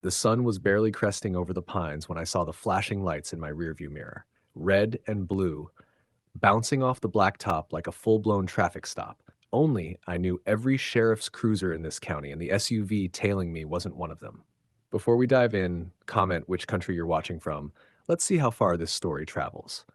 The sun was barely cresting over the pines when I saw the flashing lights in my rearview mirror, red and blue, bouncing off the blacktop like a full-blown traffic stop. Only I knew every sheriff's cruiser in this county, and the SUV tailing me wasn't one of them. Before we dive in, comment which country you're watching from. Let's see how far this story travels.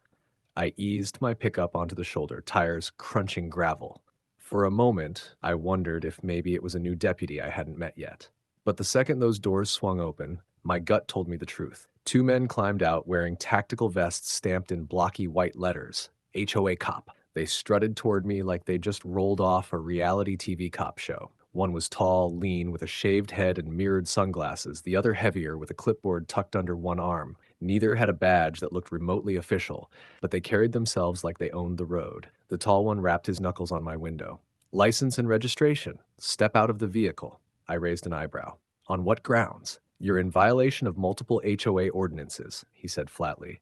I eased my pickup onto the shoulder, tires crunching gravel. For a moment, I wondered if maybe it was a new deputy I hadn't met yet. But the second those doors swung open, my gut told me the truth. Two men climbed out wearing tactical vests stamped in blocky white letters, HOA Cop. They strutted toward me like they just rolled off a reality TV cop show. One was tall, lean, with a shaved head and mirrored sunglasses, the other heavier, with a clipboard tucked under one arm. Neither had a badge that looked remotely official, but they carried themselves like they owned the road. The tall one rapped his knuckles on my window. License and registration. Step out of the vehicle. I raised an eyebrow. On what grounds? You're in violation of multiple HOA ordinances, he said flatly.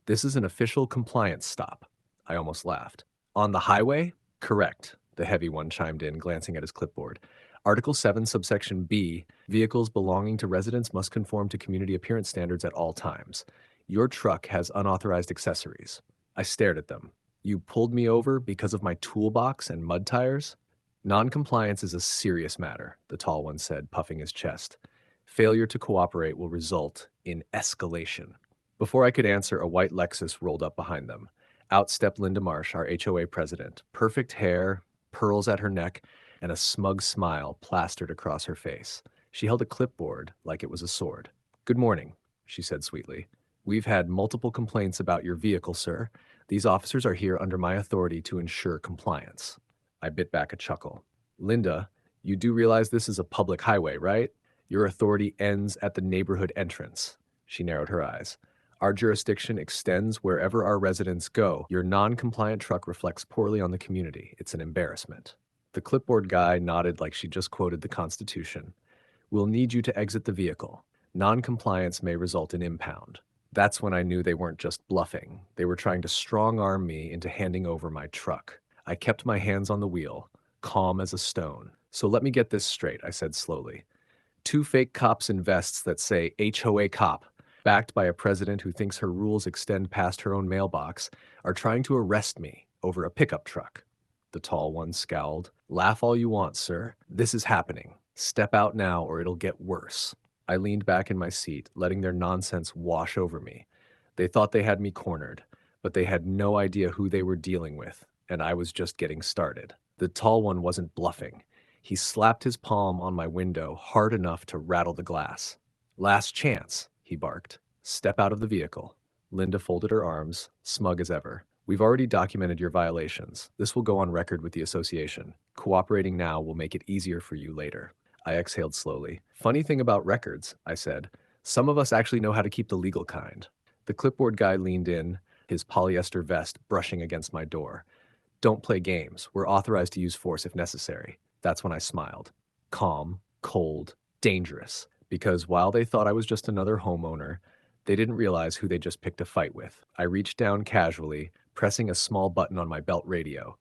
This is an official compliance stop. I almost laughed. On the highway? Correct, the heavy one chimed in, glancing at his clipboard. Article 7, subsection B, vehicles belonging to residents must conform to community appearance standards at all times. Your truck has unauthorized accessories. I stared at them. You pulled me over because of my toolbox and mud tires? Noncompliance is a serious matter, the tall one said, puffing his chest. Failure to cooperate will result in escalation. Before I could answer, a white Lexus rolled up behind them. Out stepped Linda Marsh, our HOA president. Perfect hair, pearls at her neck, and a smug smile plastered across her face. She held a clipboard like it was a sword. Good morning, she said sweetly. We've had multiple complaints about your vehicle, sir. These officers are here under my authority to ensure compliance. I bit back a chuckle. Linda, you do realize this is a public highway, right? Your authority ends at the neighborhood entrance. She narrowed her eyes. Our jurisdiction extends wherever our residents go. Your non-compliant truck reflects poorly on the community. It's an embarrassment. The clipboard guy nodded like she just quoted the Constitution. We'll need you to exit the vehicle. Non-compliance may result in impound. That's when I knew they weren't just bluffing. They were trying to strong-arm me into handing over my truck. I kept my hands on the wheel, calm as a stone. So let me get this straight, I said slowly. Two fake cops in vests that say HOA Cop, backed by a president who thinks her rules extend past her own mailbox, are trying to arrest me over a pickup truck. The tall one scowled. Laugh all you want, sir. This is happening. Step out now or it'll get worse. I leaned back in my seat, letting their nonsense wash over me. They thought they had me cornered, but they had no idea who they were dealing with, and I was just getting started. The tall one wasn't bluffing. He slapped his palm on my window hard enough to rattle the glass. Last chance, he barked. Step out of the vehicle. Linda folded her arms, smug as ever. We've already documented your violations. This will go on record with the association. Cooperating now will make it easier for you later. I exhaled slowly. Funny thing about records, I said. Some of us actually know how to keep the legal kind. The clipboard guy leaned in, his polyester vest brushing against my door. Don't play games. We're authorized to use force if necessary. That's when I smiled. Calm, cold, dangerous. Because while they thought I was just another homeowner, they didn't realize who they just picked a fight with. I reached down casually, pressing a small button on my belt radio.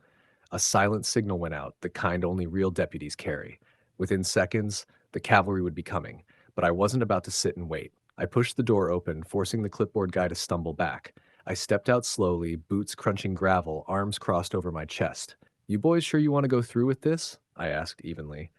A silent signal went out, the kind only real deputies carry. Within seconds, the cavalry would be coming, but I wasn't about to sit and wait. I pushed the door open, forcing the clipboard guy to stumble back. I stepped out slowly, boots crunching gravel, arms crossed over my chest. You boys sure you want to go through with this? I asked evenly.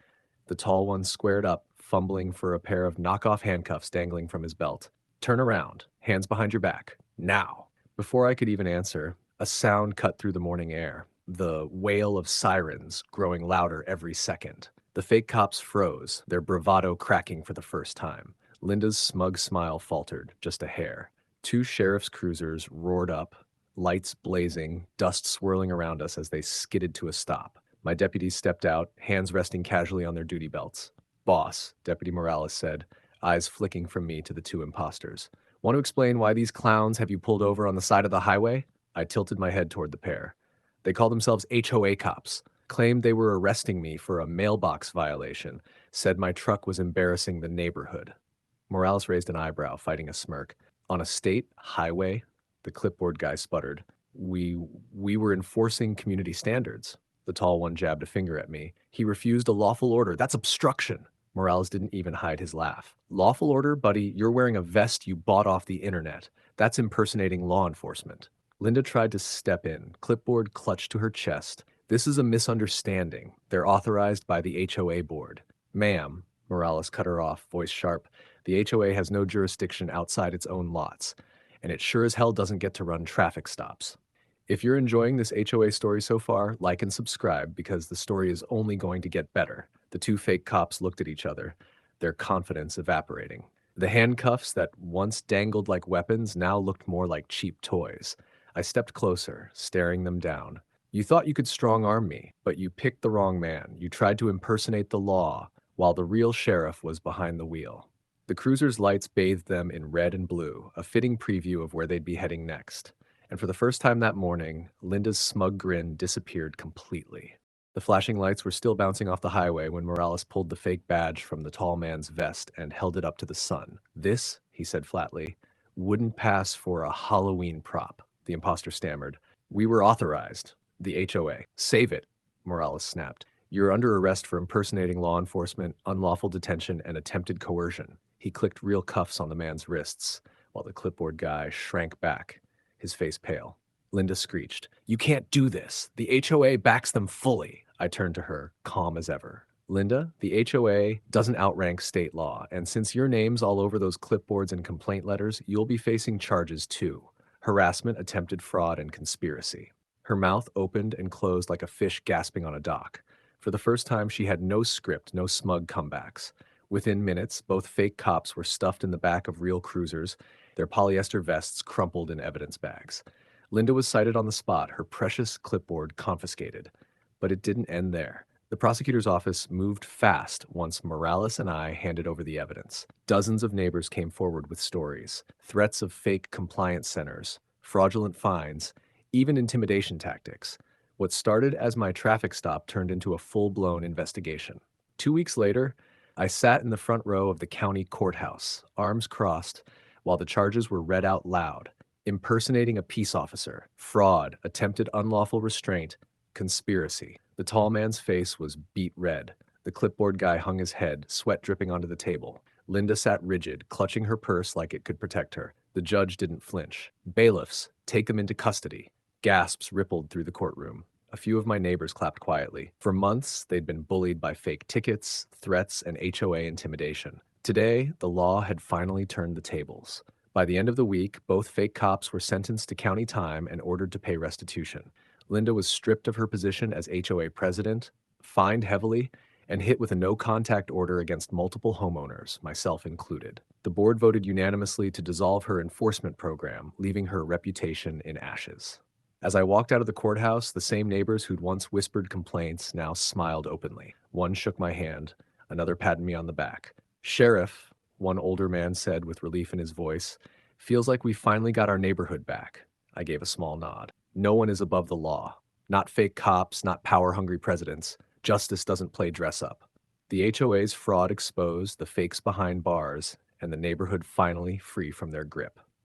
The tall one squared up, fumbling for a pair of knockoff handcuffs dangling from his belt. Turn around, hands behind your back, now. Before I could even answer, a sound cut through the morning air, the wail of sirens growing louder every second. The fake cops froze, their bravado cracking for the first time. Linda's smug smile faltered, just a hair. Two sheriff's cruisers roared up, lights blazing, dust swirling around us as they skidded to a stop. My deputies stepped out, hands resting casually on their duty belts. Boss, Deputy Morales said, eyes flicking from me to the two imposters. Want to explain why these clowns have you pulled over on the side of the highway? I tilted my head toward the pair. They call themselves HOA Cops, claimed they were arresting me for a mailbox violation, said my truck was embarrassing the neighborhood. Morales raised an eyebrow, fighting a smirk. On a state highway? The clipboard guy sputtered. We were enforcing community standards. The tall one jabbed a finger at me. He refused a lawful order. That's obstruction. Morales didn't even hide his laugh. Lawful order, buddy, you're wearing a vest you bought off the internet. That's impersonating law enforcement. Linda tried to step in, clipboard clutched to her chest. This is a misunderstanding. They're authorized by the HOA board. Ma'am, Morales cut her off, voice sharp. The HOA has no jurisdiction outside its own lots, and it sure as hell doesn't get to run traffic stops. If you're enjoying this HOA story so far, like and subscribe because the story is only going to get better. The two fake cops looked at each other, their confidence evaporating. The handcuffs that once dangled like weapons now looked more like cheap toys. I stepped closer, staring them down. You thought you could strong-arm me, but you picked the wrong man. You tried to impersonate the law, while the real sheriff was behind the wheel. The cruiser's lights bathed them in red and blue, a fitting preview of where they'd be heading next. And for the first time that morning, Linda's smug grin disappeared completely. The flashing lights were still bouncing off the highway when Morales pulled the fake badge from the tall man's vest and held it up to the sun. This, he said flatly, wouldn't pass for a Halloween prop, the imposter stammered. We were authorized. The HOA. Save it, Morales snapped. You're under arrest for impersonating law enforcement, unlawful detention, and attempted coercion. He clicked real cuffs on the man's wrists, while the clipboard guy shrank back, his face pale. Linda screeched, You can't do this. The HOA backs them fully. I turned to her, calm as ever. Linda, the HOA doesn't outrank state law, and since your name's all over those clipboards and complaint letters, you'll be facing charges too. Harassment, attempted fraud, and conspiracy. Her mouth opened and closed like a fish gasping on a dock. For the first time, she had no script, no smug comebacks. Within minutes, both fake cops were stuffed in the back of real cruisers, their polyester vests crumpled in evidence bags. Linda was cited on the spot, her precious clipboard confiscated. But it didn't end there. The prosecutor's office moved fast once Morales and I handed over the evidence. Dozens of neighbors came forward with stories, threats of fake compliance centers, fraudulent fines, even intimidation tactics. What started as my traffic stop turned into a full-blown investigation. 2 weeks later, I sat in the front row of the county courthouse, arms crossed, while the charges were read out loud. Impersonating a peace officer, fraud, attempted unlawful restraint, conspiracy. The tall man's face was beet red. The clipboard guy hung his head, sweat dripping onto the table. Linda sat rigid, clutching her purse like it could protect her. The judge didn't flinch. Bailiffs, take them into custody. Gasps rippled through the courtroom. A few of my neighbors clapped quietly. For months, they'd been bullied by fake tickets, threats, and HOA intimidation. Today, the law had finally turned the tables. By the end of the week, both fake cops were sentenced to county time and ordered to pay restitution. Linda was stripped of her position as HOA president, fined heavily, and hit with a no-contact order against multiple homeowners, myself included. The board voted unanimously to dissolve her enforcement program, leaving her reputation in ashes. As I walked out of the courthouse, the same neighbors who'd once whispered complaints now smiled openly. One shook my hand, another patted me on the back. Sheriff, one older man said with relief in his voice, feels like we finally got our neighborhood back. I gave a small nod. No one is above the law. Not fake cops, not power-hungry presidents. Justice doesn't play dress-up. The HOA's fraud exposed, the fakes behind bars, and the neighborhood finally free from their grip.